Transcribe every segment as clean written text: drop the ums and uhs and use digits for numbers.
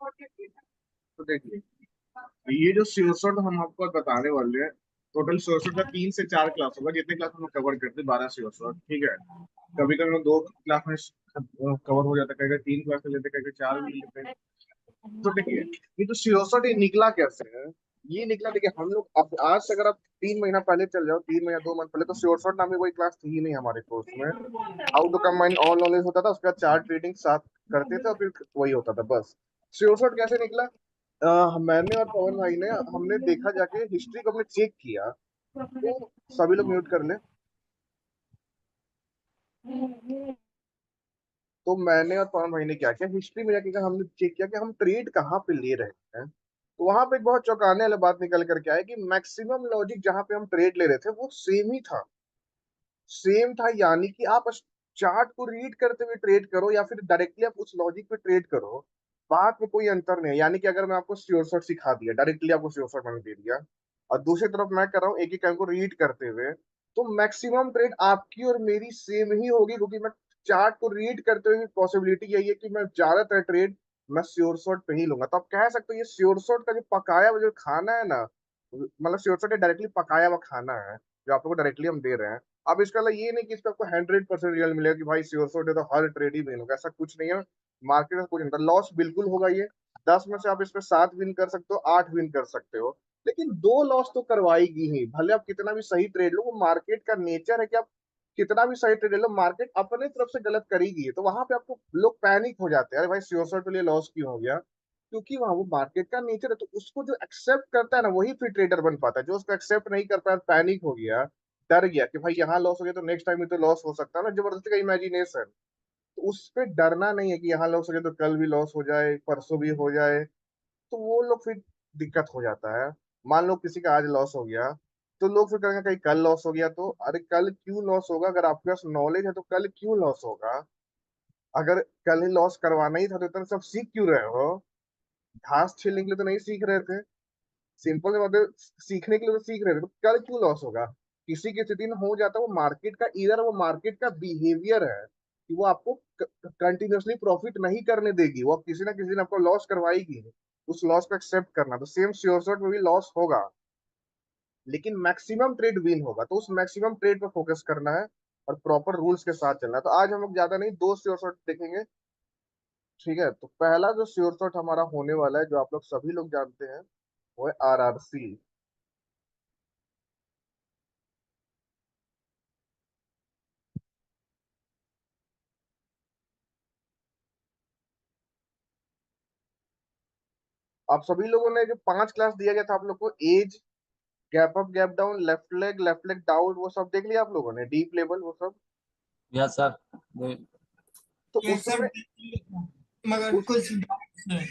तो देखिए, ये जो सियोसोट हम आपको बताने वाले हैं, टोटल सियोसोट का 3 से 4 क्लास होगा। जितने क्लास हम कवर करते हैं 12 सियोसोट, ठीक है। कभी कभी हम 2 क्लास में कवर हो जाता है, कभी कभी 3 क्लास में लेते हैं, कभी कभी 4 में लेते हैं। तो देखिए, ये जो सियोसोट ये निकला कैसे है। ये निकला, देखिए हम लोग अब आज से अगर आप 3 महीना पहले चल जाओ, 3 महीना 2 मंथ पहले, तो सियोसोट नाम की कोई क्लास थी ही नहीं हमारे कोर्स में। How to combine all knowledge होता था, उसके बाद चार्ट रीडिंग साथ करते थे और फिर वही होता था बस। श्योरशॉट कैसे निकला। मैंने और पवन भाई ने हमने देखा, जाके हिस्ट्री को हमने चेक किया। तो सभी लोग म्यूट कर ले। तो मैंने और पवन भाई ने क्या किया, हिस्ट्री में जाके हमने चेक किया कि हम ट्रेड कहाँ पे ले रहे हैं। तो वहां पे एक बहुत चौंकाने वाली बात निकल करके आया कि मैक्सिमम लॉजिक जहां पे हम ट्रेड ले रहे थे वो सेम ही था। सेम था, यानी कि आप चार्ट को रीड करते हुए ट्रेड करो या फिर डायरेक्टली आप उस लॉजिक पे ट्रेड करो, बात में कोई अंतर नहीं है। यानी कि अगर मैं आपको श्योर शॉट सिखा दिया, डायरेक्टली आपको श्योर शॉट मैंने दे दिया, और दूसरी तरफ मैं कर रहा हूँ एक ही टाइम को रीड करते हुए, तो मैक्सिमम ट्रेड आपकी और मेरी सेम ही होगी, क्योंकि मैं चार्ट को रीड करते हुए पॉसिबिलिटी यही है कि मैं ज्यादातर ट्रेड मैं श्योर शॉट पे ही लूंगा। तो आप कह सकते हो ये श्योर शॉट का जो पकाया हुआ जो खाना है ना, मतलब श्योर शॉट डायरेक्टली पकाया हुआ खाना है जो आप लोग को डायरेक्टली हम दे रहे हैं। अब इसका मतलब ये नहीं कि इसका आपको 100% रिजल्ट मिलेगा कि भाई श्योर शॉट है तो हर ट्रेड ही विन होगा, ऐसा कुछ नहीं है। मार्केट में कुछ नहीं होता, लॉस बिल्कुल होगा। ये 10 में से आप इसमें 7 विन कर सकते हो, 8 विन कर सकते हो, लेकिन 2 लॉस तो करवाएगी ही, भले आप कितना भी सही ट्रेड लो। वो मार्केट का नेचर है कि आप कितना भी सही ट्रेड लो, मार्केट अपने तरफ से गलत करेगी। तो वहां पे आपको लोग पैनिक हो जाते हैं, अरे भाई श्योर शॉट के लिए लॉस क्यों हो गया, क्योंकि वहां वो मार्केट का नेचर है। तो उसको जो एक्सेप्ट करता है ना, वही फिर ट्रेडर बन पाता है। जो उसको एक्सेप्ट नहीं कर पाया, पैनिक हो गया, डर गया कि भाई यहाँ लॉस हो गया तो नेक्स्ट टाइम भी तो लॉस हो सकता है ना, जबरदस्ती का इमेजिनेशन। तो उस पे डरना नहीं है कि यहाँ लॉस हो गया तो कल भी लॉस हो जाए, परसों भी हो जाए। तो वो लोग फिर दिक्कत हो जाता है। मान लो किसी का आज लॉस हो गया, तो लोग फिर कहेंगे कहीं कल लॉस हो गया तो, अरे कल क्यों लॉस होगा, अगर आपके पास नॉलेज है तो कल क्यों लॉस होगा। अगर कल ही लॉस करवाना ही था तो इतना सब सीख क्यों रहे हो। घास छीलने के लिए तो नहीं सीख रहे थे, सिंपल सी बात है, सीखने के लिए तो सीख रहे थे, तो कल क्यों लॉस होगा। किसी की स्थिति में हो जाता है, वो मार्केट का इधर, वो मार्केट का बिहेवियर है कि वो आपको कंटिन्यूअसली प्रॉफिट नहीं करने देगी, वो किसी ना किसी दिन आपको लॉस करवाएगी। उस लॉस को एक्सेप्ट करना, तो सेम श्योर शॉट में भी लॉस होगा, लेकिन मैक्सिमम ट्रेड विन होगा। तो उस मैक्सिमम ट्रेड पर फोकस करना है और प्रॉपर रूल्स के साथ चलना है। तो आज हम लोग ज्यादा नहीं, 2 श्योर शॉट देखेंगे, ठीक है। तो पहला जो श्योर शॉट हमारा होने वाला है, जो आप लोग सभी लोग जानते हैं, वो है RRC। आप सभी लोगों ने जो 5 क्लास दिया गया था आप लोग को, edge, gap up gap down, left leg down, वो सब देख लिया आप लोगों ने, डीप लेवल वो सब। Yes sir. तो ये उसमें सब मगर उस कुछ डाउट्स हैं।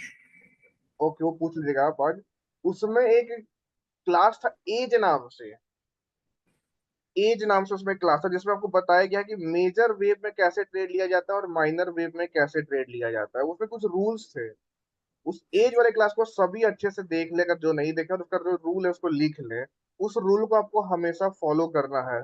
ओके, वो पूछ लीजिएगा आप आज। उसमें एक क्लास था एज नाम से, एज नाम से उसमें क्लास था जिसमें आपको बताया गया कि मेजर वेव में कैसे ट्रेड लिया जाता है और माइनर वेव में कैसे ट्रेड लिया जाता है। उसमें कुछ रूल्स थे। उस एज वाले क्लास को सभी अच्छे से देख ले, अगर जो नहीं देखा तो उसका जो रूल है उसको लिख ले। उस रूल को आपको हमेशा फॉलो करना है।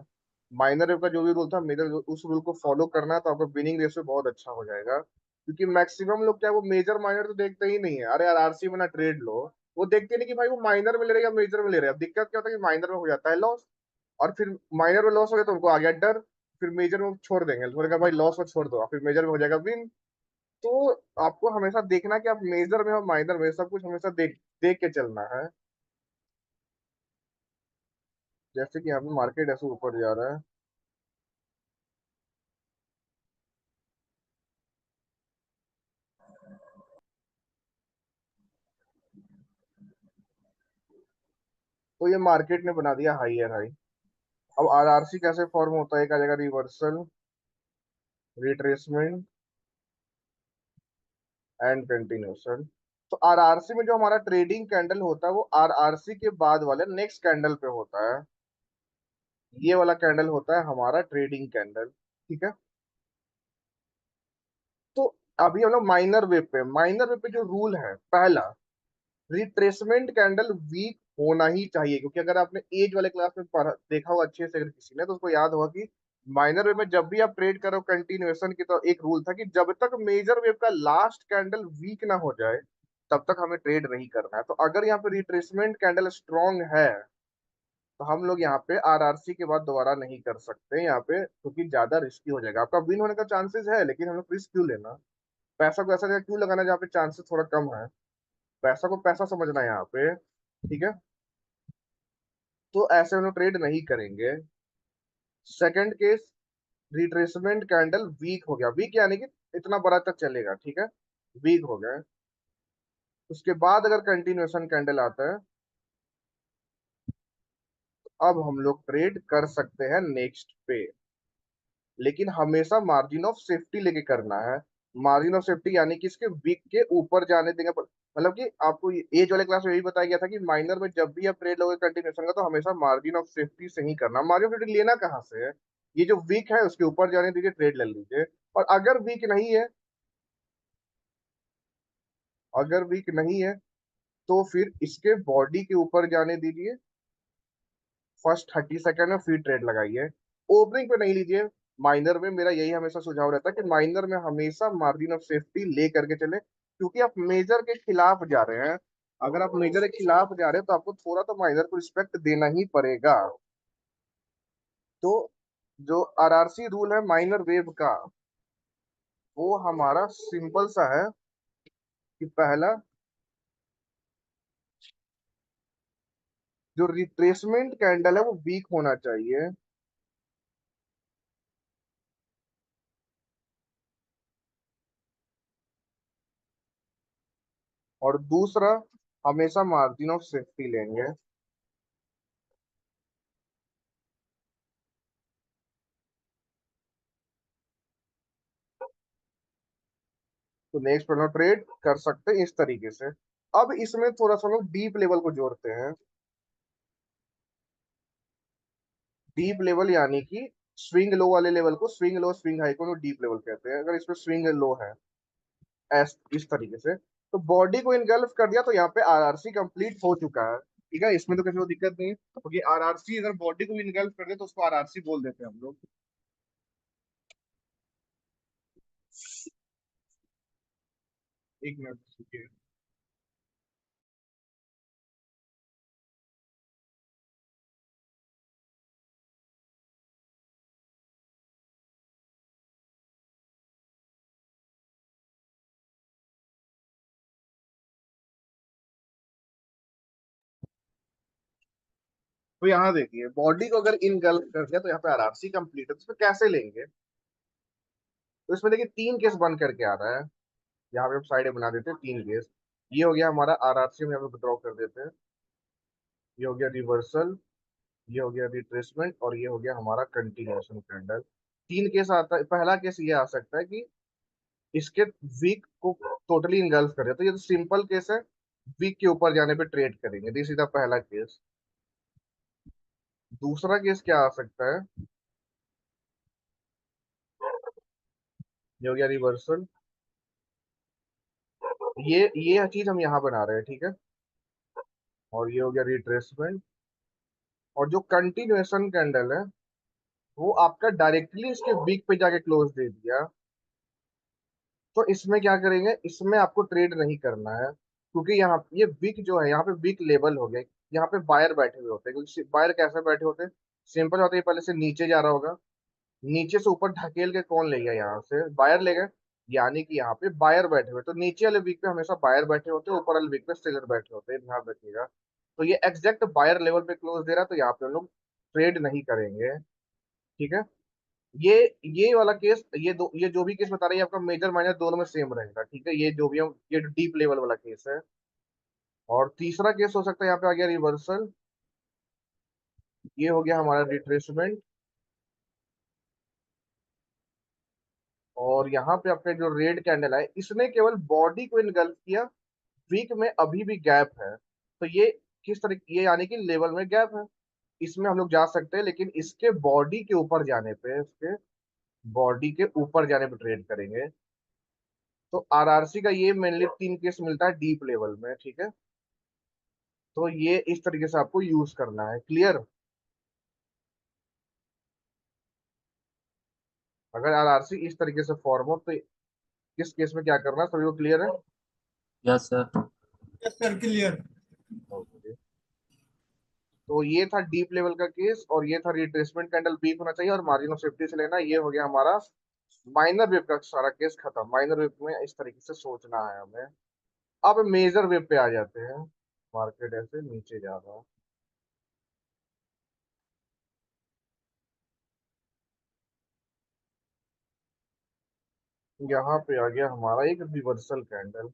माइनर वेव का जो भी रूल था, मेजर, उस रूल को फॉलो करना है, तो आपका विनिंग रेशियो बहुत अच्छा हो जाएगा। क्योंकि मैक्सिमम लोग क्या, वो मेजर माइनर तो देखते ही नहीं है। अरे यार RC में ना ट्रेड लो, वो देखते नहीं कि भाई वो माइनर में ले रहे हैं या मेजर में ले रहे हैं। अब दिक्कत क्या होता है कि माइनर में हो जाता है लॉस, और फिर माइनर में लॉस हो गया तो उनको आ गया डर, फिर मेजर में छोड़ देंगे, थोड़ा भाई लॉस को छोड़ दो, और फिर मेजर में हो जाएगा विन। तो आपको हमेशा देखना कि आप मेजर में हो माइनर में, सब कुछ हमेशा देख देख के चलना है। जैसे कि यहाँ पे मार्केट ऐसे ऊपर जा रहा है, तो ये मार्केट ने बना दिया हाई हाई। अब RRC कैसे फॉर्म होता है, एक आ जाएगा रिवर्सल, रिट्रेसमेंट एंड कंटिन्यूशन। तो RRC में जो हमारा ट्रेडिंग कैंडल होता है, वो RRC के बाद वाले नेक्स्ट कैंडल पे होता है। ये वाला कैंडल होता है हमारा ट्रेडिंग कैंडल, ठीक है। तो अभी हम लोग माइनर वेब पे जो रूल है, पहला, रिट्रेसमेंट कैंडल वीक होना ही चाहिए। क्योंकि अगर आपने एज वाले क्लास में देखा होगा अच्छे से, अगर किसी ने, तो उसको याद होगा कि माइनर वेव में जब भी आप ट्रेड करो कंटिन्यूएशन की, तो एक रूल था कि जब तक मेजर वेव का लास्ट कैंडल वीक ना हो जाए, तब तक हमें ट्रेड नहीं करना है। तो अगर यहाँ पे रिट्रेसमेंट कैंडल स्ट्रांग है तो हम लोग यहाँ पे आरआरसी के बाद दोबारा नहीं कर सकते यहाँ पे, क्योंकि ज्यादा रिस्की हो जाएगा। आपका विन होने का चांसेस है, लेकिन हम लोग रिस्क क्यों लेना, पैसा को ऐसा जगह क्यों लगाना जहाँ पे चांसेस थोड़ा कम है। पैसा को पैसा समझना है यहाँ पे, ठीक है। तो ऐसे हम लोग ट्रेड नहीं करेंगे। Second case, retracement candle weak हो गया, वीक यानी कि इतना बड़ा तक चलेगा, ठीक है, वीक हो गया। उसके बाद अगर कंटिन्यूएशन कैंडल आता है, अब हम लोग ट्रेड कर सकते हैं नेक्स्ट पे, लेकिन हमेशा मार्जिन ऑफ सेफ्टी लेके करना है। मार्जिन ऑफ सेफ्टी यानी कि इसके वीक के ऊपर जाने देंगे, मतलब कि आपको एज वाले क्लास में यही बताया गया था कि माइनर में जब भी आप ट्रेड लोगे कंटिन्यूएशन का, तो हमेशा मार्जिन ऑफ सेफ्टी से ही करना। मार्जिन ऑफ सेफ्टी लेना कहाँ से है, ये जो वीक है उसके ऊपर जाने दीजिए, ट्रेड ले लीजिए। और अगर वीक नहीं है तो फिर इसके बॉडी के ऊपर जाने दीजिए फर्स्ट 30 सेकंड में, फिर ट्रेड लगाइए। ओपनिंग पे नहीं लीजिए। माइनर में मेरा यही हमेशा सुझाव रहता है कि माइनर में हमेशा मार्जिन ऑफ सेफ्टी ले करके चले, क्योंकि आप मेजर के खिलाफ जा रहे हैं। अगर आप मेजर के खिलाफ जा रहे हैं तो आपको थोड़ा तो माइनर को रिस्पेक्ट देना ही पड़ेगा। तो जो आरआरसी रूल है माइनर वेव का, वो हमारा सिंपल सा है कि पहला, जो रिट्रेसमेंट कैंडल है वो वीक होना चाहिए। और दूसरा, हमेशा मार्जिन ऑफ सेफ्टी लेंगे। तो नेक्स्ट वाला ट्रेड कर सकते हैं इस तरीके से। अब इसमें थोड़ा सा लोग डीप लेवल को जोड़ते हैं। डीप लेवल यानी कि स्विंग लो वाले लेवल को, स्विंग लो स्विंग हाई को डीप लेवल कहते हैं। अगर इसमें स्विंग लो है इस तरीके से, तो बॉडी को इनगल्फ कर दिया, तो यहाँ पे आरआरसी कंप्लीट हो चुका है, ठीक है। इसमें तो किसी को दिक्कत नहीं है, क्योंकि आरआरसी अगर बॉडी को इनगल्फ कर दे तो उसको आरआरसी बोल देते हैं हम लोग। एक मिनट रुकिए। तो यहाँ देखिए, बॉडी को अगर इनगल्फ कर दिया तो यहाँ पे आरआरसी कंप्लीट है। तो इसमें कैसे लेंगे, तो इसमें देखिए तीन केस बन करके आ रहा है। यहाँ पे हम साइड बना देते हैं तीन केस। ये हो गया हमारा आरआरसी, हम यहाँ पे ड्रॉ कर देते हैं। ये हो गया रिवर्सल, ये हो गया रिट्रेसमेंट, और ये हो गया हमारा कंटिन्यूएशन कैंडल। तीन केस आता है। पहला केस ये आ सकता है कि इसके वीक को टोटली इंगल्फ कर दिया, तो ये तो सिंपल केस है। वीक के ऊपर जाने पे ट्रेड करेंगे, तो ये सीधा पहला केस। दूसरा केस क्या आ सकता है, ये हो गया रिवर्सल। ये चीज हम यहाँ बना रहे हैं, ठीक है। और ये हो गया रिट्रेसमेंट। और जो कंटिन्यूएशन कैंडल है, वो आपका डायरेक्टली इसके वीक पे जाके क्लोज दे दिया। तो इसमें क्या करेंगे, इसमें आपको ट्रेड नहीं करना है, क्योंकि यहाँ ये वीक जो है, यहाँ पे वीक लेवल हो गया। यहाँ पे बायर बैठे हुए होते हैं, क्योंकि बायर कैसे बैठे होते हैं, सिंपल होता है, पहले से नीचे जा रहा होगा, नीचे से ऊपर ढकेल के कौन ले गया, यहाँ से बायर ले गए। यानी कि यहाँ पे बायर बैठे हुए, तो नीचे वाले वीक पे हमेशा बायर बैठे होते हैं, ऊपर वाले वीक पे सेलर बैठे होते हैं, ध्यान रखिएगा। तो ये एग्जैक्ट बायर लेवल पे क्लोज दे रहा है, तो यहाँ पे हम लोग ट्रेड नहीं करेंगे, ठीक है। ये ये वाला केस, ये जो भी केस बता रही है आपका, मेजर माइनर दोनों में सेम रहेगा, ठीक है। ये जो भी हम, ये डीप लेवल वाला केस है। और तीसरा केस हो सकता है, यहाँ पे आ गया रिवर्सल। ये हो गया हमारा रिट्रेसमेंट। और यहाँ पे आपका जो रेड कैंडल है, इसने केवल बॉडी को इनगल्फ किया, वीक में अभी भी गैप है। तो ये किस तरह, ये यानी कि लेवल में गैप है, इसमें हम लोग जा सकते हैं, लेकिन इसके बॉडी के ऊपर जाने पे, इसके बॉडी के ऊपर जाने पे ट्रेड करेंगे। तो आरआरसी का ये मेनली तीन केस मिलता है डीप लेवल में, ठीक है। तो ये इस तरीके से आपको यूज करना है, क्लियर। अगर आरआरसी इस तरीके से फॉर्म हो तो किस केस में क्या करना है, सभी को क्लियर है। Yes sir. Yes sir, clear. Okay, तो ये था डीप लेवल का केस, और ये था रिट्रेसमेंट कैंडल वीक होना चाहिए और मार्जिन ऑफ सेफ्टी से लेना। ये हो गया हमारा माइनर वेव का सारा केस खत्म। माइनर वेव में इस तरीके से सोचना है हमें। अब मेजर वेव पे आ जाते हैं। मार्केट ऐसे नीचे जा रहा है। यहाँ पे आ गया हमारा एक रिवर्सल कैंडल।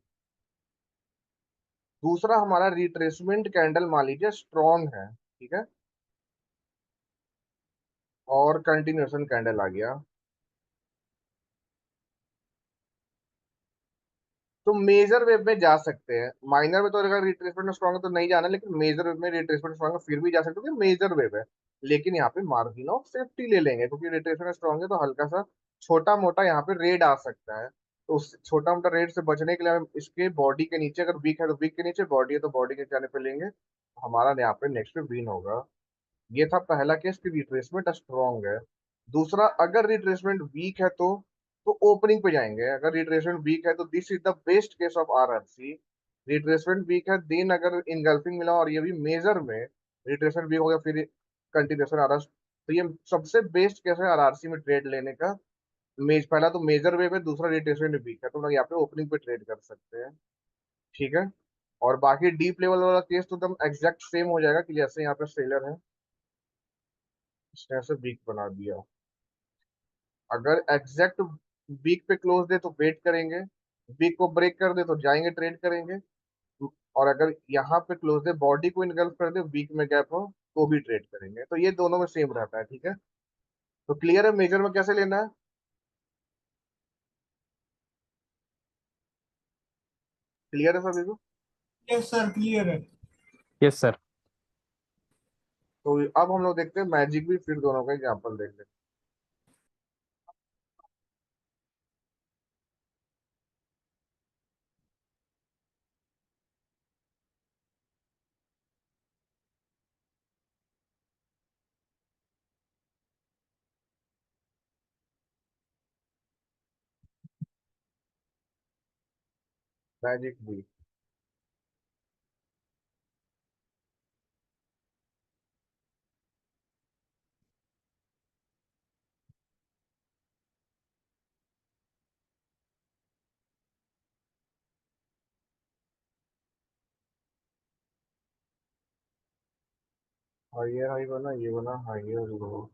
दूसरा हमारा रिट्रेसमेंट कैंडल मान लीजिए स्ट्रॉन्ग है, ठीक है, और कंटिन्यूएशन कैंडल आ गया। तो मेजर वेव में जा सकते हैं। माइनर में तो अगर रिट्रेसमेंट स्ट्रॉन्ग है तो नहीं जाना, लेकिन मेजर वेव में रिट्रेसमेंट स्ट्रॉन्ग है फिर भी जा सकते हो क्योंकि मेजर वेव है। लेकिन यहाँ पे मार्जिन ऑफ सेफ्टी ले लेंगे क्योंकि रिट्रेसमेंट स्ट्रॉन्ग है, तो हल्का सा छोटा मोटा यहाँ पे रेड आ सकता है। तो उस छोटा मोटा रेड से बचने के लिए हम इसके बॉडी के नीचे, अगर वीक है तो वीक के नीचे, बॉडी है तो बॉडी के जाने पे लेंगे। हमारा यहाँ पे नेक्स्ट पे विन होगा। ये था पहला केस कि रिट्रेसमेंट स्ट्रॉन्ग है। दूसरा, अगर रिट्रेसमेंट वीक है तो ओपनिंग पे जाएंगे। अगर रिट्रेसमेंट वीक है तो this is the best case of RRC. Retracement weak है देन अगर इनगल्फिंग मिला और ये भी मेजर में रिट्रेसमेंट वीक हो गया फिर कंटिन्यूएशन आ रहा, तो ये सबसे बेस्ट केस है आरआरसी में ट्रेड लेने का। पहला तो मेजर वेव है, दूसरा रिट्रेसमेंट वीक है, तो हम लोग यहाँ पे ओपनिंग पे ट्रेड कर सकते हैं। ठीक है। और बाकी डीप लेवल वाला केस तो एकदम एग्जैक्ट सेम हो जाएगा कि जैसे यहाँ पे सेलर है इसने ऐसे वीक बना दिया। अगर एग्जैक्ट वीक पे क्लोज दे तो वेट करेंगे, वीक को ब्रेक कर दे तो जाएंगे ट्रेड करेंगे, और अगर यहाँ पे क्लोज दे बॉडी को इनगल्फ कर दे वीक में गैप हो तो भी ट्रेड करेंगे। तो ये दोनों में सेम रहता है, ठीक है। तो क्लियर है मेजर में कैसे लेना है? क्लियर है सभी को? यस सर, क्लियर है। Yes sir. तो अब हम लोग देखते हैं मैजिक भी, फिर दोनों का एग्जाम्पल देख लेते हैं। मैजिक भी। हाइयर हाई बना, ये बना हाइयर लो।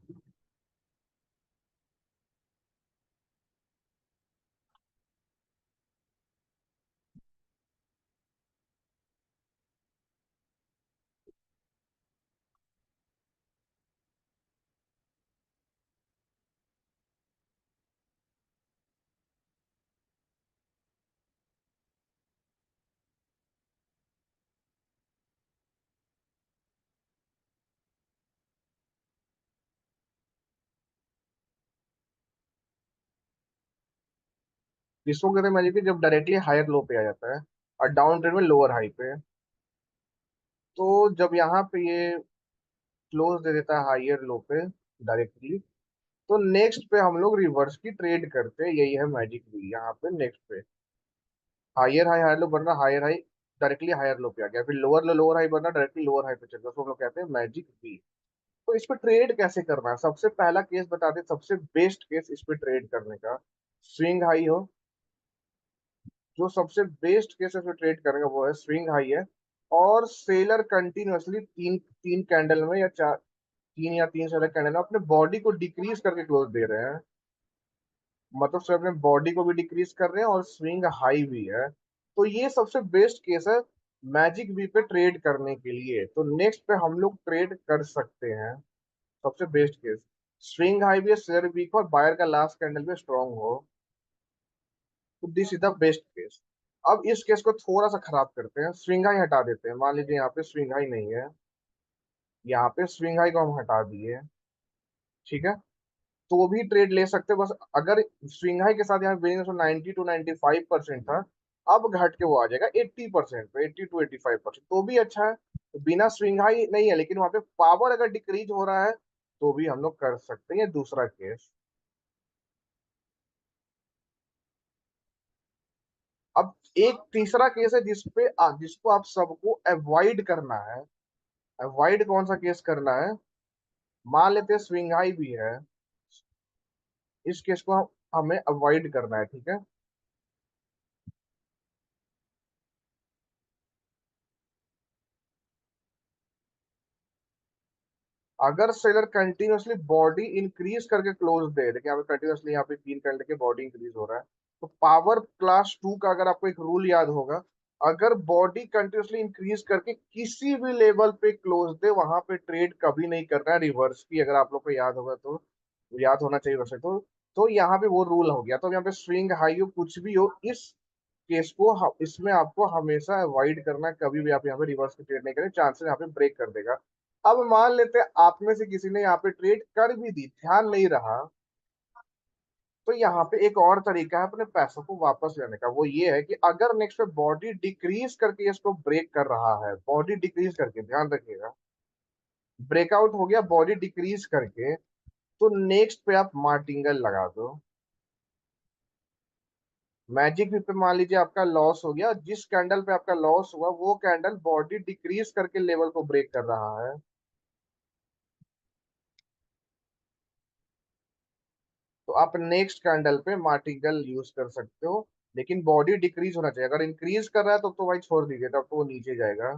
इसको कहते हैं मैजिक जब डायरेक्टली हायर लो पे आ जाता है और डाउन ट्रेड में लोअर हाई पे। तो जब यहाँ पे ये क्लोज दे देता है हायर लो पे डायरेक्टली, तो नेक्स्ट पे हम लोग रिवर्स की ट्रेड करते हैं। यही है मैजिक भी। यहाँ पे नेक्स्ट पे हायर लो बन रहा, higher high directly higher low पे आ गया, फिर लोअर हाई बन रहा डायरेक्टली लोअर हाई पे चल गया, तो हम लोग कहते हैं मैजिक भी। तो इस पे ट्रेड कैसे करना है? सबसे पहला केस बता दे, सबसे बेस्ट केस इस पे ट्रेड करने का, स्विंग हाई हो। जो सबसे बेस्ट केस इसमें ट्रेड करेगा वो है स्विंग हाई है, और सेलर कंटिन्यूअसली तीन तीन कैंडल में या चार, तीन या तीन से ज्यादा कैंडल में अपने बॉडी को डिक्रीज करके क्लोज दे रहे हैं। मतलब सिर्फ अपने बॉडी को भी डिक्रीज कर रहे हैं और स्विंग हाई भी है। तो ये सबसे बेस्ट केस है मैजिक वी पे ट्रेड करने के लिए। तो नेक्स्ट पे हम लोग ट्रेड कर सकते हैं। सबसे बेस्ट केस स्विंग हाई भी है, शेयर वीक हो और बायर का लास्ट कैंडल भी स्ट्रांग हो। तो this is the best case. अब इस केस को थोड़ा सा खराब करते हैं, स्विंग हाई हटा देते हैं। मान लीजिए यहाँ पे स्विंग हाई नहीं है, यहाँ पे स्विंग हाई को हम हटा दिए, ठीक है, तो भी ट्रेड ले सकते हैं। बस अगर स्विंग हाई के साथ यहाँ बिजनेस 90 to 95% था, अब घट के वो आ जाएगा 80% पे, 80 to 85%, तो भी अच्छा है। तो बिना स्विंग हाई नहीं है लेकिन वहां पे पावर अगर डिक्रीज हो रहा है तो भी हम लोग कर सकते हैं। ये दूसरा केस। अब एक तीसरा केस है जिसको आप सबको अवॉइड करना है। अवॉइड कौन सा केस करना है? मान लेते हैं स्विंगाई भी है, इस केस को हमें अवॉइड करना है, ठीक है। अगर सेलर कंटिन्यूअसली बॉडी इंक्रीज करके क्लोज दे, देखिए यहाँ पे कंटिन्यूअसली यहाँ पे 3 कैंडल के बॉडी इंक्रीज हो रहा है, तो पावर क्लास 2 का अगर आपको एक रूल याद होगा, अगर बॉडी कंटिन्यूअसली इंक्रीज करके किसी भी लेवल पे क्लोज दे, वहां पे ट्रेड कभी नहीं करना है रिवर्स की, अगर आप लोग को याद होगा तो, याद होना चाहिए वैसे तो यहाँ पे वो रूल हो गया। तो यहाँ पे स्विंग हाई हो कुछ भी हो, इस केस को इसमें आपको हमेशा अवॉइड करना है, कभी भी आप यहाँ पे रिवर्स की ट्रेड नहीं करें, चांसेस यहाँ पे ब्रेक कर देगा। अब मान लेते हैं आप में से किसी ने यहाँ पे ट्रेड कर भी दी, ध्यान नहीं रहा, तो यहाँ पे एक और तरीका है अपने पैसों को वापस लेने का, वो ये है कि अगर नेक्स्ट पे बॉडी डिक्रीज करके इसको ब्रेक कर रहा है, बॉडी डिक्रीज करके, ध्यान रखिएगा, ब्रेकआउट हो गया बॉडी डिक्रीज करके, तो नेक्स्ट पे आप मार्टिंगल लगा दो। मैजिक भी पे मान लीजिए आपका लॉस हो गया, जिस कैंडल पे आपका लॉस हुआ वो कैंडल बॉडी डिक्रीज करके लेवल को ब्रेक कर रहा है, तो आप नेक्स्ट कैंडल पे मार्टिंगल यूज कर सकते हो। लेकिन बॉडी डिक्रीज होना चाहिए, अगर इंक्रीज कर रहा है तो भाई छोड़ दीजिए, तब तो वो नीचे जाएगा।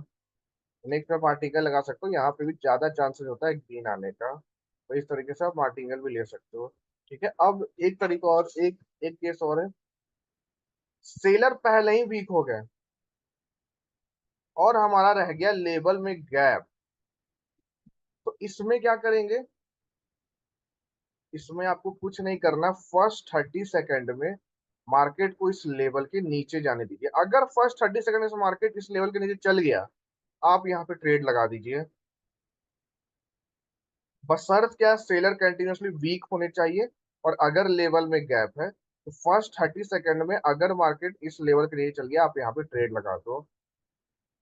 नेक्स्ट पे मार्टिंगल लगा सकते हो, यहाँ पे भी ज्यादा चांसेस होता है ग्रीन आने का, तो इस तरीके से आप मार्टिंगल भी ले सकते हो। ठीक है, अब एक तरीका और, एक एक केस और है, सेलर पहले ही वीक हो गए और हमारा रह गया लेवल में गैप, तो इसमें क्या करेंगे? इसमें आपको कुछ नहीं करना, फर्स्ट 30 सेकंड में मार्केट को इस लेवल के नीचे जाने दीजिए। अगर फर्स्ट 30 सेकंड में मार्केट इस लेवल के नीचे चल गया, आप यहाँ पे ट्रेड लगा दीजिए। बशर्त क्या, सेलर कंटिन्यूअसली वीक होने चाहिए, और अगर लेवल में गैप है तो फर्स्ट 30 सेकंड में अगर मार्केट इस लेवल के नीचे चल गया, आप यहाँ पे ट्रेड लगा दो।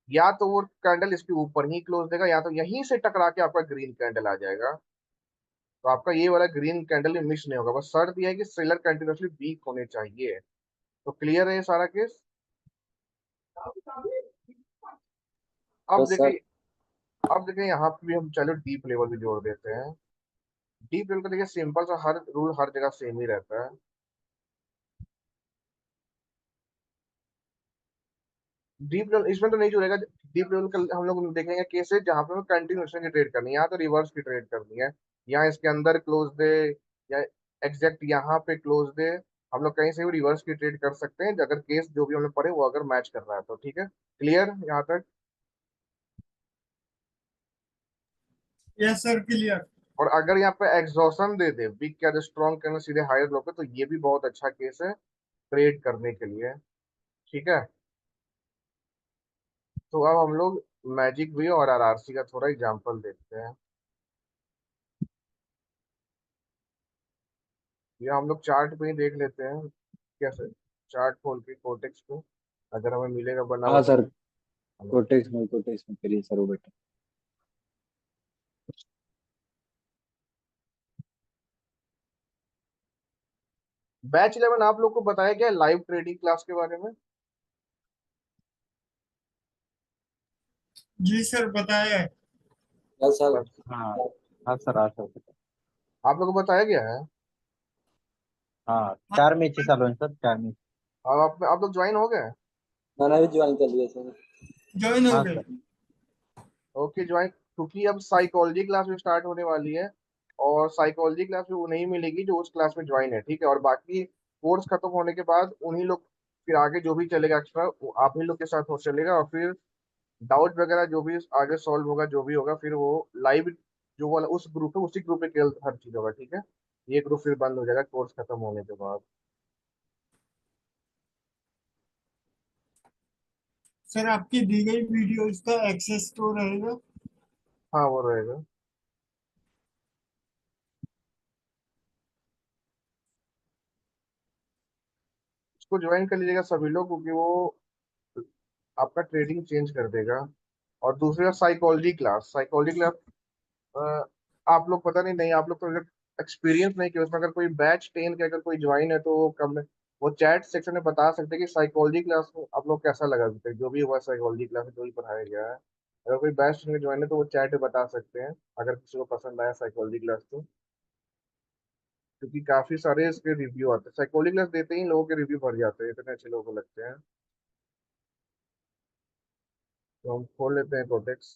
या तो वो कैंडल इसके ऊपर ही क्लोज देगा, या तो यहीं से टकरा के आपका ग्रीन कैंडल आ जाएगा, तो आपका ये वाला ग्रीन कैंडल मिस नहीं होगा। बस शर्त यह है कि सेलर कंटिन्यूअसली वीक होने चाहिए। तो क्लियर है ये सारा केस। तो अब सर देखिए, अब देखिए यहाँ पे भी हम चलो डीप लेवल भी जोड़ देते हैं। डीप लेवल का देखिए सिंपल सा, हर रूल हर जगह सेम ही रहता है। डीप लेवल इसमें तो नहीं जुड़ेगा। डीप लेवल का हम लोग देखेंगे केसेस जहाँ पे हमें कंटिन्यूएशन की ट्रेड करनी है, यहाँ तो रिवर्स की ट्रेड करनी है, यहाँ इसके अंदर क्लोज दे या एग्जैक्ट यहाँ पे क्लोज दे, हम लोग कहीं से भी रिवर्स की ट्रेड कर सकते हैं, अगर केस जो भी हम लोग पढ़े वो अगर मैच कर रहा है तो। ठीक है, क्लियर यहाँ तक। Yes sir, clear. और अगर यहाँ पे एग्जॉशन दे दे, बिग क्या स्ट्रॉन्ग करना सीधे हायर लो पे, तो ये भी बहुत अच्छा केस है ट्रेड करने के लिए। ठीक है, तो अब हम लोग मैजिक वी और आरआरसी का थोड़ा एग्जांपल देखते हैं। ये हम लोग चार्ट पे ही देख लेते हैं कैसे, चार्ट खोल के कोटेक्स को, अगर हमें मिलेगा बना हुआ हाँ तो सर, हम लोग। कोटेक्स में करिए सर वो बेटा। बैच 11 आप लोग को बताया गया लाइव ट्रेडिंग क्लास के बारे में? जी सर, बताया है। हाँ सर। बस, हाँ। हाँ सर, हाँ सर। आप लोग को बताया गया है। हाँ, हाँ, 4 मैच चालू है सर, 4 मैच। अब आप लोग ज्वाइन हो गए? मैंने भी ज्वाइन कर लिया सर। ज्वाइन हो हाँ गए। सर। ओके ज्वाइन, क्योंकि अब साइकोलॉजी क्लास भी स्टार्ट होने वाली है, और साइकोलॉजी क्लास भी वो नहीं मिलेगी जो उस क्लास में ज्वाइन है, ठीक है। और बाकी कोर्स खत्म होने के बाद उन्हीं लोग, फिर आगे जो भी चलेगा एक्स्ट्रा वो आप ही लोग के साथ हो चलेगा, और फिर डाउट वगैरह जो भी आगे सॉल्व होगा, जो भी होगा, फिर वो लाइव जो वाला उस ग्रुप है, उसी ग्रुप में केवल हर चीज होगा, ठीक है। ये ग्रुप फिर बंद हो जाएगा कोर्स खत्म होने के बाद। सर, आपकी दी गई वीडियोस का एक्सेस तो रहेगा? हाँ वो रहेगा। इसको ज्वाइन कर लीजिएगा सभी लोग, क्योंकि वो आपका ट्रेडिंग चेंज कर देगा। और दूसरी बात, साइकोलॉजी क्लास आप लोग पता नहीं, आप लोग तो एक्सपीरियंस नहीं किया उसमें, अगर कोई बैच 10 के अगर कोई ज्वाइन है तो वो कम वो चैट सेक्शन में बता सकते हैं कि साइकोलॉजी क्लास में आप लोग कैसा लगा अभी तक, जो भी हुआ साइकोलॉजी क्लास में जो भी पढ़ाया गया है। अगर कोई बैच स्टूडेंट ज्वाइन है तो वो चैट में बता सकते हैं अगर किसी को पसंद आया साइकोलॉजी क्लास तो। क्योंकि काफी सारे इसके रिव्यू आते हैं, साइकोलॉजी क्लास देते ही लोगों के रिव्यू भर जाते हैं, इतने अच्छे लोगों को लगते हैं। तो हम खोल लेते हैं कोटेक्स।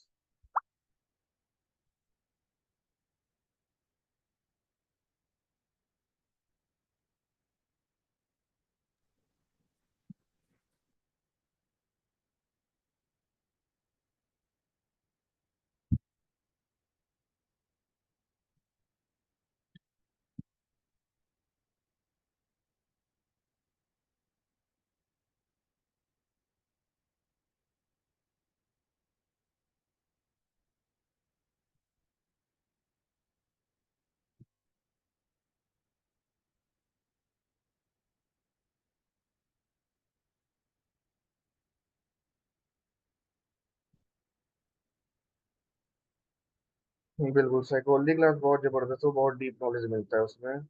बिल्कुल साइकोलॉजी क्लास बहुत जबरदस्त है, बहुत डीप नॉलेज मिलता है उसमें,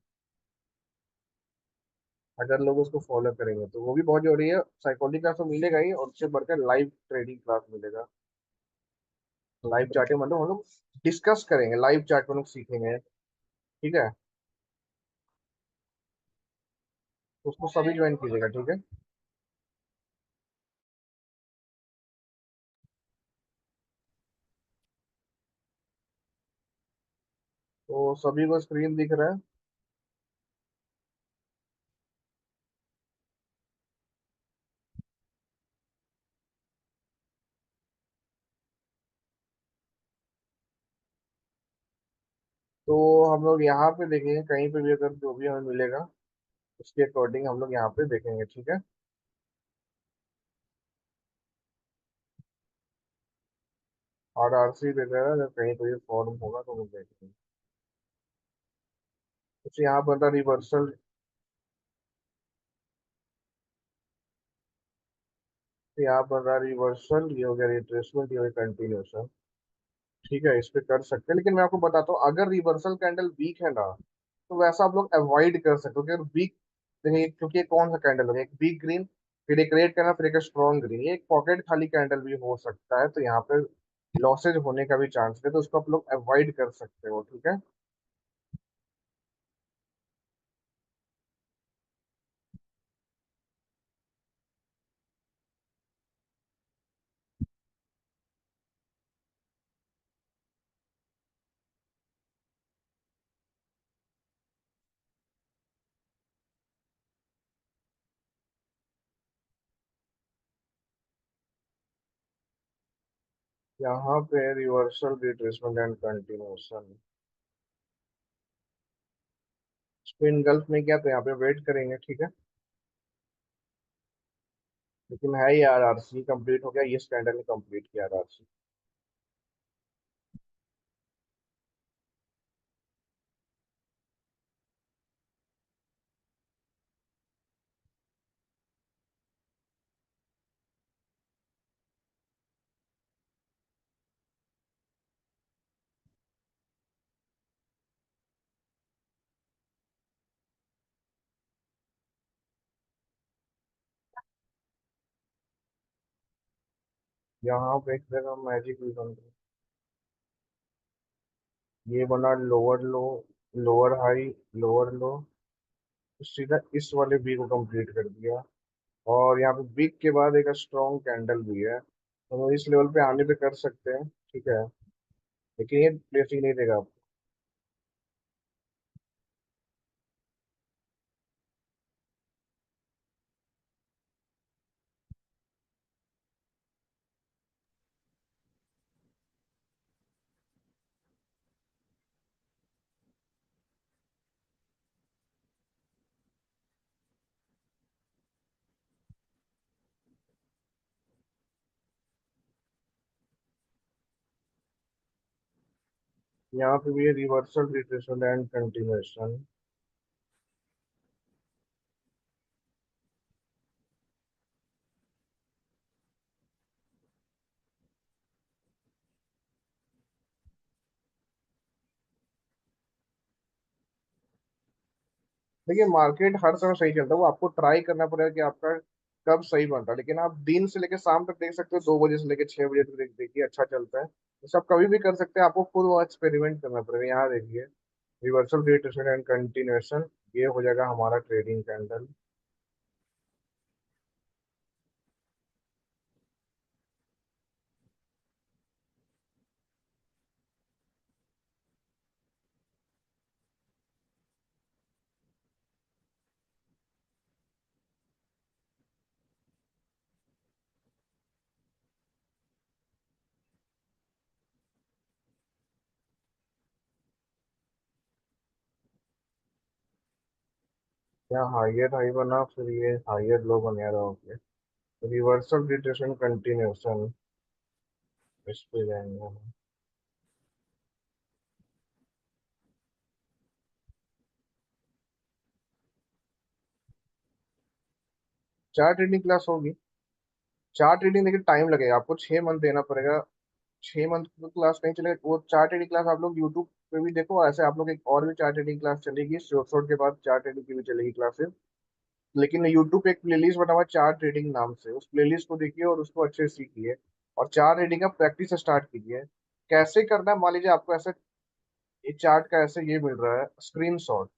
अगर लोग उसको फॉलो करेंगे तो। वो भी बहुत जरूरी है, साइकोलॉजी क्लास तो मिलेगा ही, और उससे बढ़कर लाइव ट्रेडिंग क्लास मिलेगा। लाइव चार्टिंग मतलब हम लोग डिस्कस करेंगे, लाइव चार्ट में लोग सीखेंगे, ठीक है। तो उसको सभी ज्वाइन कीजिएगा, ठीक है। तो सभी को स्क्रीन दिख रहा है। तो हम लोग यहाँ पे देखेंगे, कहीं पे भी अगर जो भी हमें मिलेगा उसके अकॉर्डिंग हम लोग यहाँ पे देखेंगे, ठीक है। RRC वगैरह अगर कहीं कोई फॉर्म होगा तो हम देखेंगे। कुछ यहाँ पर था रिवर्सल, यहाँ पर रहा रिवर्सल, ये हो गया रिट्रेसमेंट, ये हो गया कंटिन्यूशन। ठीक है, इस पे कर सकते हैं, लेकिन मैं आपको बताता हूँ अगर रिवर्सल कैंडल वीक है ना तो वैसा आप लोग अवॉइड कर सकते हो। क्योंकि वीक, देखिए क्योंकि ये कौन सा कैंडल होगा, एक वीक ग्रीन, फिर एक रेड कैंडल, फिर एक स्ट्रॉन्ग ग्रीन, ये एक पॉकेट खाली कैंडल भी हो सकता है, तो यहाँ पे लॉसेज होने का भी चांस है, तो उसको आप लोग अवॉइड कर सकते हो, ठीक है। यहाँ पे reversal, retracement and continuation, spin gulf में क्या, तो यहाँ पे वेट करेंगे, ठीक है। लेकिन है, ये RRC कंप्लीट हो गया, ये स्टैंडर्ड ने कंप्लीट किया RRC। यहाँ पे एक जगह मैजिक भी बन रहा है, ये बना लोअर लो, लोअर हाई, लोअर लो, सीधा इस वाले बी को कंप्लीट कर दिया। और यहाँ पे बिग के बाद एक स्ट्रॉन्ग कैंडल भी है, तो हम इस लेवल पे आने पे कर सकते हैं, ठीक है। लेकिन ये प्लेसिंग नहीं देगा आपको। यहाँ पे भी ये रिवर्सल, रिट्रेसमेंट एंड कंटिन्यूएशन। देखिए मार्केट हर समय सही चलता है, वो आपको ट्राई करना पड़ेगा कि आपका कब सही बनता है। लेकिन आप दिन से लेकर शाम तक देख सकते हो, 2 बजे से लेकर 6 बजे तक देखिए अच्छा चलता है। तो सब कभी भी कर सकते हैं, आपको खुद वो एक्सपेरिमेंट करना पड़ेगा। यहाँ देखिए रिवर्सल रिट्रेसमेंट एंड कंटिन्यूएशन, ये हो जाएगा हमारा ट्रेडिंग कैंडल। यहाँ हाइयर हाई बना, फिर ये हाइयर लो बना रहा होगा। रिवर्सल रिट्रेसमेंट कंटिन्यूएशन, इस पे जाएंगे हम। चार ट्रेडिंग क्लास होगी। चार ट्रेडिंग देखिए टाइम लगेगा, आपको 6 मंथ देना पड़ेगा। 6 मंथ की क्लास नहीं चलेगा वो। चार ट्रेडिंग क्लास आप लोग यूट्यूब पे भी देखो, ऐसे आप लोग एक और भी चार ट्रेडिंग क्लास चलेगी, शॉर्ट शॉर्ट के बाद चार ट्रेडिंग की भी चलेगी क्लासेस। लेकिन यूट्यूब पे एक प्लेलिस्ट बना हुआ है चार ट्रेडिंग नाम से, उस प्लेलिस्ट को देखिए और उसको अच्छे से सीखिए। और चार ट्रेडिंग का प्रैक्टिस स्टार्ट कीजिए। कैसे करना है, मान लीजिए आपको ऐसे एक चार्ट का ऐसे ये मिल रहा है स्क्रीनशॉट,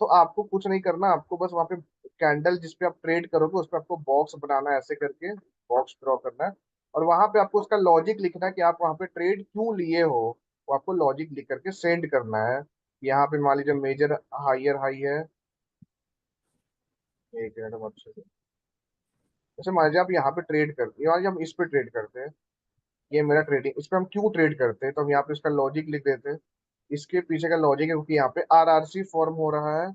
तो आपको कुछ नहीं करना, आपको बस वहाँ पे कैंडल जिस पे आप ट्रेड करोगे उस पे आपको बॉक्स बनाना है, ऐसे करके बॉक्स ड्रॉ करना है। और वहां पे आपको उसका लॉजिक लिखना है कि आप वहाँ पे ट्रेड क्यों लिए हो। वो आपको लॉजिक लिख करके सेंड करना है। यहाँ पे मान लीजिए मेजर हाइयर हाई है। एक मिनट हम अच्छे से, जैसे मान लीजिए आप यहाँ पे ट्रेड करते हैं, मान लीजिए हम इस पे ट्रेड करते हैं, ये मेरा ट्रेडिंग, इस पे हम क्यों ट्रेड करते हैं तो हम यहाँ पे इसका लॉजिक लिख देते हैं। इसके पीछे का लॉजिक है क्योंकि यहाँ पे आरआरसी फॉर्म हो रहा है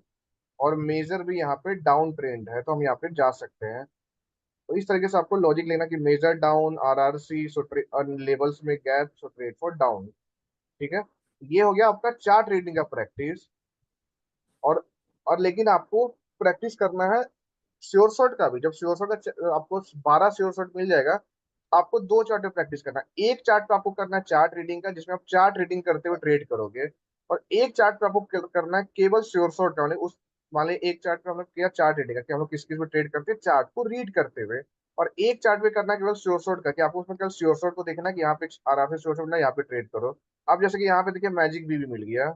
और मेजर भी यहाँ पे डाउन ट्रेंड है, तो हम यहाँ पे जा सकते हैं। तो इस तरीके से आपको लॉजिक लेना कि major down RRC, so levels में gap, so trade for down. ठीक है, ये हो गया आपका चार्ट ट्रेडिंग का प्रैक्टिस। और लेकिन आपको प्रैक्टिस करना है श्योर शॉट का भी। जब श्योर शॉट का आपको 12 श्योर शॉट मिल जाएगा, आपको दो चार्ट पे प्रैक्टिस करना है। एक चार्ट पे आपको करना है चार्ट रीडिंग का, जिसमें आप चार्ट रीडिंग करते हुए ट्रेड करोगे। और एक चार्ट पे आपको करना है केवल श्योर शॉट का, उस मान लीजिए एक चार्ट पे हम लोग किया चार्ट रीडिंग का कि हम लोग किस किस में ट्रेड करते हैं चार्ट को रीड करते हुए। और एक चार्ट पे करना है केवल श्योर शॉट का, कि आपको उसमें केवल श्योर शॉट को देखना है कि यहाँ पे आराम से श्योर शॉट ना, यहाँ पे ट्रेड करो। अब जैसे कि यहाँ पे देखिए मैजिक भी मिल गया,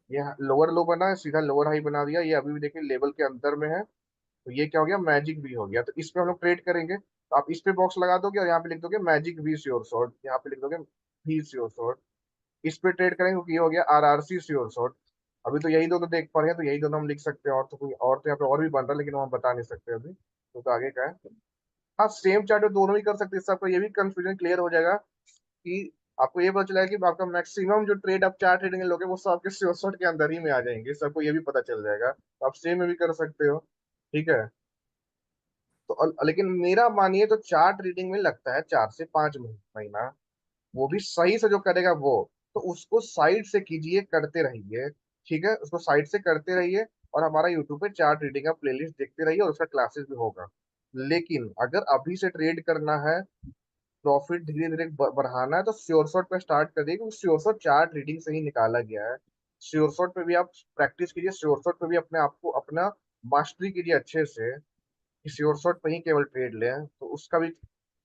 ये लोअर लो बना है, सीधा लोअर हाई बना दिया, ये अभी भी देखिए लेवल के अंदर में है। तो ये क्या हो गया, मैजिक भी हो गया। तो इस पे हम लोग ट्रेड करेंगे, तो आप इस पे बॉक्स लगा दोगे और यहाँ पे लिख दोगे मैजिक वी श्योर शॉट, यहाँ पे लिख दोगे वी श्योर शॉट। इस पे ट्रेड करेंगे क्योंकि ये हो गया आरआरसी श्योर शॉट। अभी तो यही दो तो देख पा रहे हैं, तो यही दोनों हम लिख सकते हैं, और तो कोई और तो यहाँ पे और भी बन रहा है लेकिन वो हम बता नहीं सकते अभी, तो आगे का है। हाँ सेम चार्ट में दोनों ही कर सकते हैं, इससे आपको ये भी कंफ्यूजन क्लियर हो जाएगा कि आपको ये पता चला कि आपका मैक्सिमम जो ट्रेड आप चार ट्रेडिंग लोगे वो सब आपके श्योर के अंदर ही में आ जाएंगे, सबको ये भी पता चल जाएगा, तो आप सेम में भी कर सकते हो। ठीक है। तो लेकिन मेरा मानिए तो चार्ट रीडिंग में लगता है 4 से 5 महीना। वो भी सही से जो करेगा वो, तो उसको साइड से कीजिए, करते रहिए। ठीक है, उसको साइड से करते रहिए। और हमारा यूट्यूब पे चार्ट रीडिंग का प्लेलिस्ट देखते रहिए और उसका क्लासेस भी होगा। लेकिन अगर अभी से ट्रेड करना है, प्रॉफिट धीरे धीरे बढ़ाना है, तो श्योर शॉट पे स्टार्ट कर दिए, क्योंकि श्योर शॉट चार्ट रीडिंग से ही निकाला गया है। श्योर शॉट पे भी आप प्रैक्टिस कीजिए, श्योर शॉट पे भी अपने आप को अपना मास्टरी कीजिए अच्छे से, कि श्योर शॉट पे ही केवल ट्रेड लें, तो उसका भी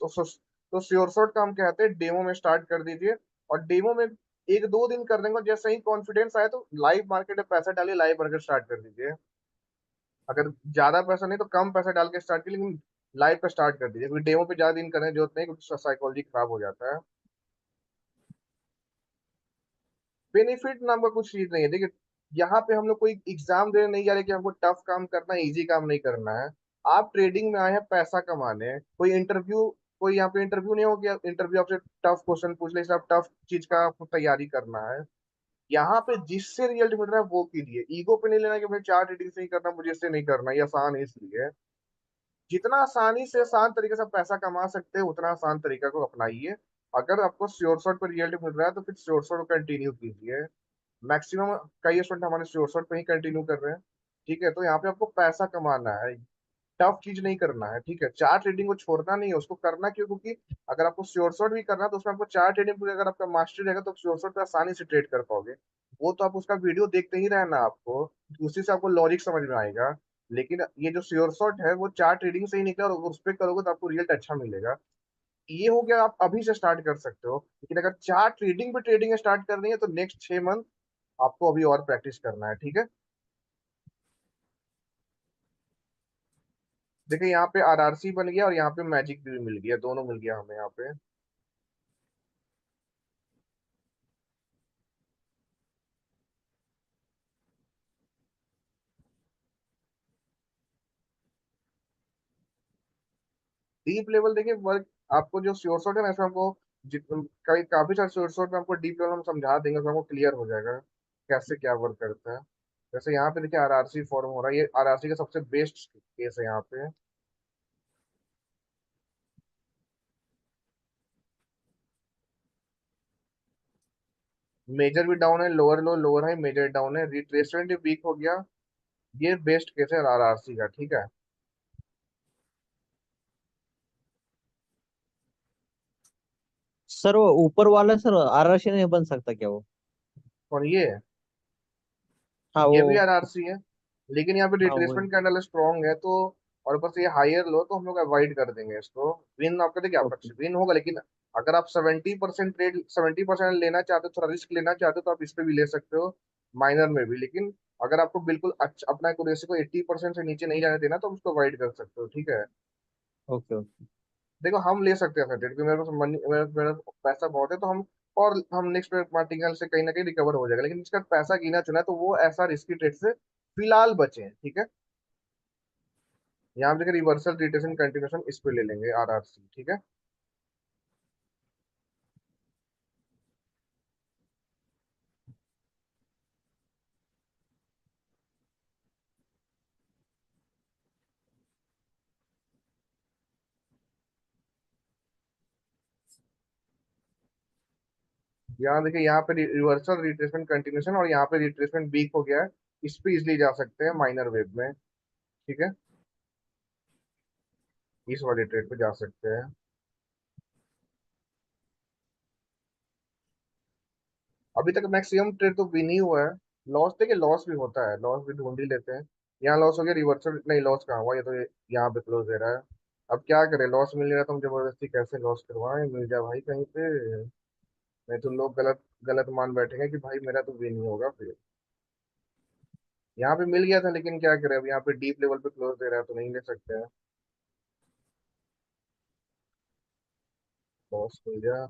तो श्योर शॉट का हम कहते हैं डेमो में स्टार्ट कर दीजिए। और डेमो में 1-2 दिन कर देंगे, जैसे ही कॉन्फिडेंस आए तो लाइव मार्केट में पैसा डालिए, लाइव मार्केट स्टार्ट कर दीजिए। अगर ज्यादा पैसा नहीं तो कम पैसा डाल के स्टार्ट कीजिए, लेकिन लाइव का स्टार्ट कर दीजिए, क्योंकि डेमो पे ज्यादा दिन करने की जरूरत नहीं, क्योंकि साइकोलॉजी खराब हो जाता है। बेनिफिट नाम का कुछ चीज नहीं है, देखिए यहाँ पे हम लोग कोई एग्जाम देने नहीं जा रहे कि हमको टफ काम करना है, इजी काम नहीं करना है। आप ट्रेडिंग में आए हैं पैसा कमाने, कोई इंटरव्यू, कोई यहाँ पे इंटरव्यू नहीं हो गया, इंटरव्यू आपसे टफ क्वेश्चन पूछ ले, आप टफ चीज का आपको तैयारी करना है। यहाँ पे जिससे रिजल्ट मिल रहा है वो कीजिए, ईगो पे नहीं लेना कि भाई चार ट्रेडिंग से ही करना, मुझे इससे नहीं करना, ये आसान है इसलिए। जितना आसानी से आसान तरीके से आप पैसा कमा सकते हैं उतना आसान तरीका को अपनाइए। अगर आपको श्योर शॉट पर रिजल्ट मिल रहा है तो फिर श्योर शॉट कंटिन्यू कीजिए। मैक्सिमम कई स्टूडेंट हमारे श्योर शॉट पे ही कंटिन्यू कर रहे हैं। ठीक है, तो यहाँ पे आपको पैसा कमाना है, टफ चीज नहीं करना है। ठीक है, चार्ट ट्रेडिंग को छोड़ना नहीं है, उसको करना क्यों, क्योंकि अगर आपको श्योर शॉट भी करना है तो उसमें आपको चार्ट ट्रेडिंग, अगर आपका मास्टर रहेगा तो श्योर शॉट पे आसानी से ट्रेड कर पाओगे। वो तो आप उसका वीडियो देखते ही रहना आपको, उसी से आपको लॉजिक समझ में आएगा। लेकिन ये जो श्योर शॉट है वो चार्ट ट्रेडिंग से ही निकला, और अगर उस पर करोगे तो आपको रिजल्ट अच्छा मिलेगा। ये हो गया, आप अभी से स्टार्ट कर सकते हो। लेकिन अगर चार्ट ट्रेडिंग पे ट्रेडिंग स्टार्ट करनी है तो नेक्स्ट 6 मंथ आपको अभी और प्रैक्टिस करना है, ठीक है। देखिए यहाँ पे आरआरसी बन गया और यहाँ पे मैजिक भी मिल गया, दोनों मिल गया हमें यहाँ पे। डीप लेवल देखिए वर्क, आपको जो श्योर शॉट है ना इसमें आपको कई काफी सारे श्योर शॉट में आपको डीप लेवल हम समझा देंगे, तो आपको क्लियर हो जाएगा कैसे क्या वर्क करता है। जैसे यहाँ पे देखिए आरआरसी फॉर्म हो रहा है, ये आरआरसी का सबसे बेस्ट केस है यहाँ पे। मेजर भी डाउन है, लोअर लो लोअर है, मेजर डाउन है, रिट्रेसमेंट भी वीक हो गया। ये बेस्ट केस है आरआरसी का, ठीक है। सर वो ऊपर वाला सर आरआरसी नहीं बन सकता क्या वो? और ये हाँ ये भी वो। आरआरसी है, लेकिन यहाँ पे हाँ वो। रिट्रेसमेंट कैंडल स्ट्रॉन्ग है तो, और ऊपर से ये हायर लो तो हम लोग अवॉइड कर देंगे इसको। विन आपका देखिए आपका ओके। विन होगा, लेकिन अगर आप 70% ट्रेड 70% लेना चाहते हो, थोड़ा रिस्क लेना चाहते हो, तो आप इस पे भी ले सकते हो, माइनर में भी। लेकिन अगर आपको बिल्कुल अच्छा अपना एक्यूरेसी को 80% से नीचे नहीं जाने देना तो आप उसको अवॉइड कर सकते हो, ठीक है। Okay okay. देखो हम ले सकते हैं ट्रेड, क्योंकि मेरे पास मनी, मेरा पैसा बहुत है, तो हम, और हम नेक्स्ट पार्टिकल से कहीं ना कहीं रिकवर हो जाएगा। लेकिन जिसका पैसा गिना चुना है तो वो ऐसा रिस्की ट्रेड से फिलहाल बचे हैं, ठीक है। यहाँ पे देखिए रिवर्सल रिटेशन कंटिन्यूशन इस पे ले लेंगे आरआरसी, ठीक है। यहाँ देखिए यहाँ पे रिवर्सल रिट्रेसमेंट कंटिन्यूशन, और यहाँ पे रिट्रेसमेंट वीक हो गया है। इस पे इजिली जा सकते हैं माइनर वेव में, ठीक है। इस वाले ट्रेड पे जा सकते हैं। अभी तक मैक्सिमम ट्रेड तो विन ही हुआ है। लॉस देखिए लॉस भी होता है, लॉस भी ढूंढ ही लेते हैं। यहाँ लॉस हो गया, रिवर्सल नहीं, लॉस कहाँ हुआ, ये तो यहाँ पे क्लोज दे रहा है। अब क्या करें, लॉस मिल रहा है तो हम जबरदस्ती कैसे लॉस करवाएं, मिल जाए भाई कहीं पे। नहीं तो लोग गलत गलत मान बैठेंगे कि भाई मेरा तो विन ही होगा फिर। यहाँ पे मिल गया था, लेकिन क्या करें, अब यहाँ पे डीप लेवल पे क्लोज दे रहा है तो नहीं ले सकते हैं। लॉस मिल गया।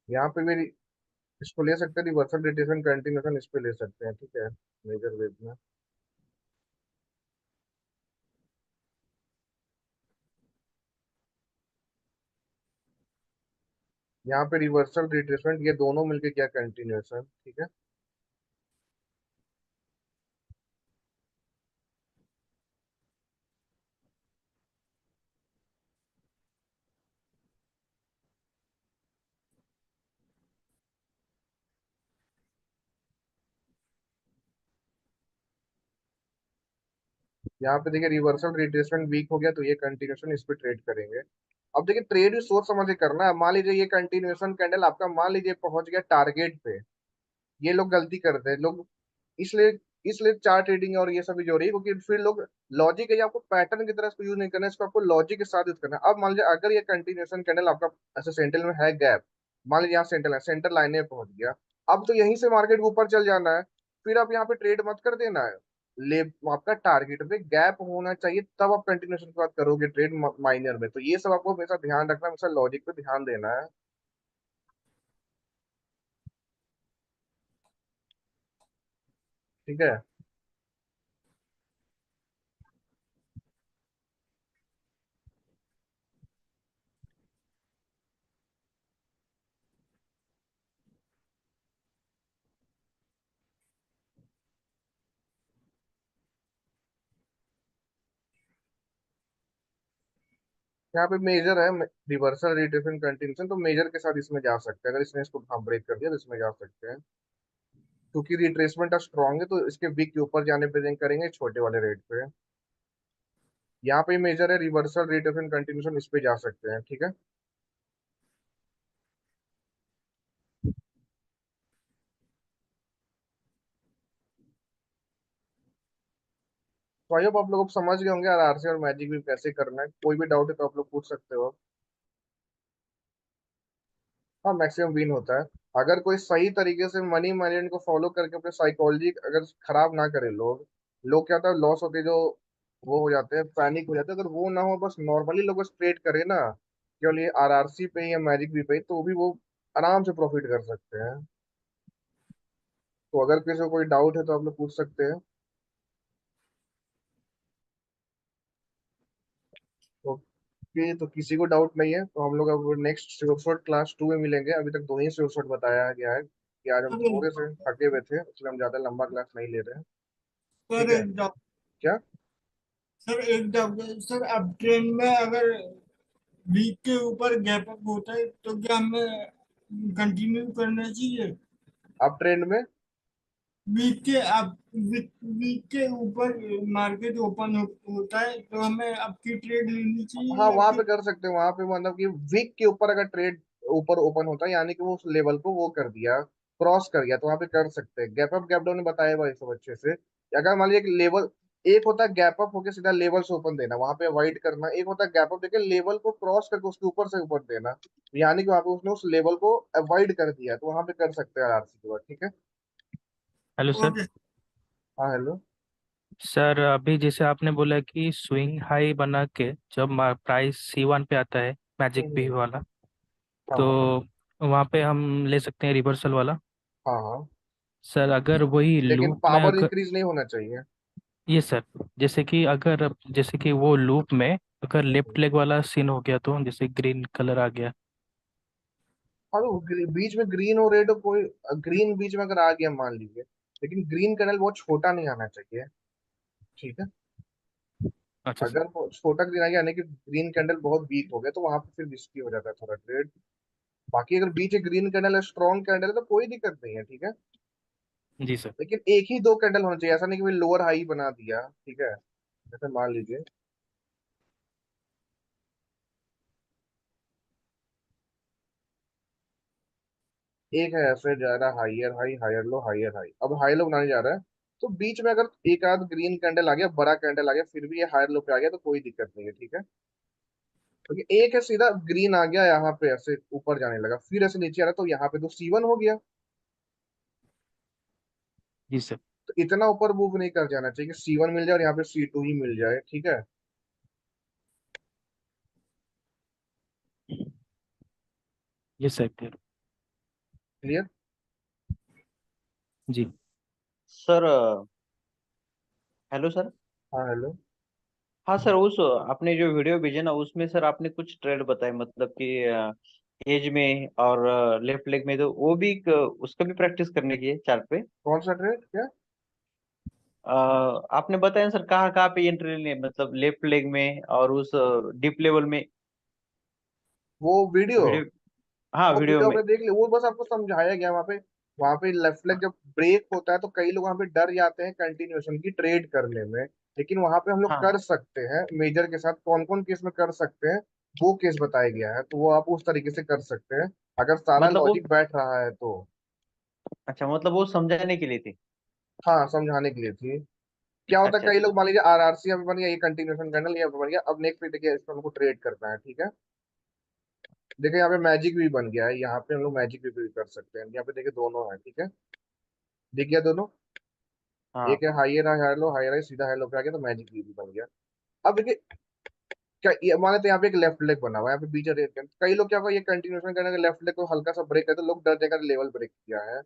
यहाँ पे भी इसको ले सकते हैं, रिवर्सल रिटेशन कंटिन्यूशन इस पे ले सकते हैं, ठीक है, मेजर वेव में। यहाँ पे रिवर्सल रिट्रेसमेंट ये दोनों मिलके क्या कंटिन्यूशन, ठीक है। यहाँ पे देखिए रिवर्सल रिट्रेसमेंट वीक हो गया तो ये कंटिन्यूशन इस पे ट्रेड करेंगे। अब देखिए ट्रेड भी सोच समझ के करना है। मान लीजिए ये कंटिन्यूशन कैंडल आपका मान लीजिए पहुंच गया टारगेट पे, ये लोग गलती करते हैं लोग, इसलिए इसलिए चार्ट ट्रेडिंग और ये सभी जो हो रही है, क्योंकि फिर लोग लॉजिक है, ये आपको पैटर्न की तरह इसको यूज नहीं करना है, इसको आपको लॉजिक के साथ यूज करना है। अब मान लीजिए अगर ये कंटिन्यूशन कैंडल आपका ऐसे सेंटर में है गैप, मान लीजिए यहाँ सेंटर है, सेंटर लाइन में पहुंच गया, अब तो यहीं से मार्केट को ऊपर चल जाना है। फिर आप यहाँ पे ट्रेड मत कर देना है, ले आपका टारगेट पे गैप होना चाहिए, तब आप कंटिन्यूशन के बाद करोगे ट्रेड माइनर में। तो ये सब आपको हमेशा ध्यान रखना, हमेशा लॉजिक पे ध्यान देना है, ठीक है। यहाँ पे मेजर है, रिवर्सल रिट्रेसमेंट कंटिन्यूशन, तो मेजर के साथ इसमें जा सकते हैं। अगर इसने इसको ब्रेक कर दिया तो इसमें जा सकते हैं, क्योंकि रिट्रेसमेंट स्ट्रांग है तो इसके वीक के ऊपर जाने पे दिन करेंगे छोटे वाले रेट पे। यहाँ पे मेजर है रिवर्सल, रिटर्न, कंटिन्यूशन, इस पे जा सकते हैं, ठीक है। तो आई होप आप लोग अब समझ गए होंगे आरआरसी और मैजिक भी कैसे करना है। कोई भी डाउट है तो आप लोग पूछ सकते हो। हाँ, मैक्सिमम विन होता है अगर कोई सही तरीके से मनी मैनेजमेंट को फॉलो करके अपने साइकोलॉजी अगर खराब ना करे लोग। लोग क्या होता है, लॉस होते हैं जो वो हो जाते हैं, पैनिक हो जाते हैं। अगर वो ना हो, बस नॉर्मली लोग ट्रेड करे ना केवल ये आरआरसी पे या मैजिक भी पे, तो भी वो आराम से प्रॉफिट कर सकते हैं। तो अगर किसी को कोई डाउट है तो आप लोग पूछ सकते हैं। ओके, तो किसी को डाउट नहीं है तो हम लोग अब नेक्स्ट श्योरशॉट क्लास 2 में मिलेंगे। अभी तक दो ही श्योरशॉट बताया गया है कि आज हम थोड़े से थके हुए थे, इसलिए हम ज्यादा लंबा क्लास नहीं ले रहे हैं। ठीक सर है। एक डाउट। क्या? सर एक डाउट है सर, अब ट्रेन में अगर वीक के ऊपर गैप अप होता है तो क्या हमें कंटिन्यू करना चाहिए? अप ट्रेंड में? वीक के अब वीक के ऊपर मार्केट ओपन होता है तो हमें आपकी ट्रेड लेनी हाँ, चाहिए या वहां पे फिर? कर सकते हैं। वहां पे मतलब कि वीक के ऊपर अगर ट्रेड ऊपर ओपन होता है, यानी कि वो उस लेवल को वो कर दिया, क्रॉस कर गया, तो वहां पे कर सकते हैं। गैप अप गैप डाउन ने बताया हुआ ये सब अच्छे से। अगर मान लीजिए कि लेवल एक होता है गैप अप होकर सीधा लेवल से ओपन देना, वहां पे अवॉइड करना। एक होता है गैप अप देके लेवल को क्रॉस करके उसके ऊपर से ऊपर देना, यानी कि वहां पे उसने उस लेवल को अवॉइड कर दिया, तो वहां पे कर सकते हैं आरसी के बाद, ठीक है। Hello sir. ओके। हाँ, हेलो। सर अभी जैसे आपने बोला कि स्विंग हाई बना के जब प्राइस C1 पे आता है, मैजिक हम्म, भी वाला, हाँ तो हाँ वहाँ पे हम ले सकते हैं रिवर्सल वाला। हाँ हाँ। सर अगर वही लेकिन लूप में पावर अगर, इंक्रीज नहीं होना चाहिए। ये सर, जैसे कि वो लूप में अगर लेफ्ट लेग वाला सीन हो गया तो जैसे ग्रीन कलर आ गया। हाँ, तो बीच में ग्रीन और रेड, कोई ग्रीन बीच में अगर आ गया मान लीजिए, लेकिन ग्रीन कैंडल बहुत छोटा नहीं आना चाहिए, ठीक है। अच्छा सर। अगर वो छोटा ग्रीन आ गया, यानी कि ग्रीन कैंडल बहुत वीक हो गया, तो वहां पे फिर रिस्की हो जाता है थोड़ा ट्रेड। बाकी अगर बीच में ग्रीन कैंडल है, स्ट्रॉन्ग कैंडल है, तो कोई दिक्कत नहीं है, ठीक है। जी सर। लेकिन एक ही दो कैंडल होना चाहिए, ऐसा नहीं कि लोअर हाई बना दिया, ठीक है। जैसे मान लीजिए एक है ऐसे जा रहा, हाइयर हाई हाइयर लो हाइयर हाई, अब हाई लो बनाने जा रहा है, तो बीच में अगर एक आध ग्रीन कैंडल आ गया, बड़ा कैंडल आ गया, फिर भी ये हायर लो पे आ गया, तो कोई दिक्कत नहीं है, ठीक है। क्योंकि एक है सीधा ग्रीन आ गया यहाँ पे ऐसे ऊपर जाने लगा, फिर ऐसे नीचे आ रहा, तो यहाँ पे तो C1 हो गया। जी सर। तो इतना ऊपर मूव नहीं कर जाना चाहिए कि C1 मिल जाए और यहाँ पे C2 ही मिल जाए, ठीक है। ये सर clear। क्लियर? जी। Sir hello sir. हाँ, हेलो। हाँ सर, उस आपने जो वीडियो भेजे ना उसमें सर आपने कुछ ट्रेड बताए, मतलब कि एज में और लेफ्ट लेग में, तो वो भी उसका भी प्रैक्टिस करने की है चार्ट पे। कौन सा ट्रेड क्या? आपने बताया सर कहाँ कहाँ पे एंट्री लेनी है, मतलब लेफ्ट लेग में और उस डीप लेवल में। वो वीडियो वीडियो, हाँ वो वीडियो वीडियो में। आपने देख लिया, वो बस आपको समझाया गया वहां पे। वहां पे लेफ्ट लेग जब ब्रेक होता है तो कई लोग वहां पे डर जाते हैं कंटिन्यूएशन की ट्रेड करने में। लेकिन वहां पे हम लोग हाँ कर सकते हैं मेजर के साथ, कौन कौन केस में कर सकते हैं वो केस बताया गया है, तो वो आप उस तरीके से कर सकते हैं अगर सारा मतलब वो, लॉजिक बैठ रहा है तो। अच्छा मतलब वो समझाने के लिए थी। हाँ, समझाने के लिए थी। क्या होता है, अच्छा कई अच्छा। लोग मान लीजिए आरआरसी अब बन गया, ये कंटिन्यूएशन कैंडल ये बन गया, अब नेक्स्ट पे देखिए इस पर हमको ट्रेड करना है, ठीक है। देखिए यहाँ पे मैजिक भी बन गया है, यहाँ पे हम लोग मैजिक भी कर सकते हैं। यहाँ पे देखिए दोनों है, ठीक है। दिख गया दोनों। हाँ एक है higher high low higher high, सीधा हाई लो पे आ गया, तो मैजिक भी बन गया। अब देखिए क्या ये माने, तो यहाँ पे एक लेफ्ट लेग बना हुआ है, यहाँ पे बीच रेड। कई लोग क्या होगा, ये कंटिन्यूएशन करने के लेफ्ट लेग को हल्का सा ब्रेक करते, लोग डर जाकर लेवल ब्रेक किया है।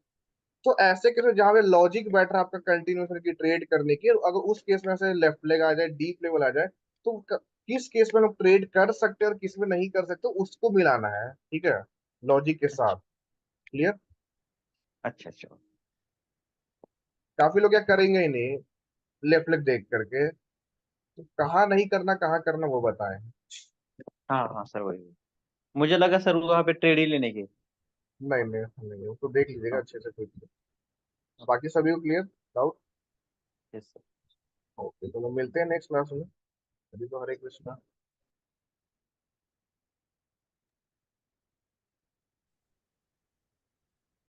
तो ऐसे केस में जहाँ पे लॉजिक बैठ रहा है आपका कंटिन्यूएशन की ट्रेड करने की, और अगर उस केस में से लेफ्ट लेग आ जाए, डीप लेवल आ जाए, तो किस केस में हम ट्रेड कर सकते हैं और किस में नहीं कर सकते, उसको मिलाना है, ठीक है, लॉजिक के साथ। अच्छा क्लियर? अच्छा अच्छा। काफी लोग क्या करेंगे ही नहीं लेफ्ट लेग देख करके, तो कहाँ नहीं करना कहाँ करना वो बताएं। हाँ हाँ सर वही, मुझे लगा सर वहाँ पे ट्रेड ही लेने की। नहीं नहीं नहीं, उसको देख लीजिएगा हाँ अच्छे से कुछ। बाकी सभी को clear? Doubt? Yes sir. Okay, तो मिलते हैं नेक्स्ट क्लास में। अभी तो हरे कृष्णा।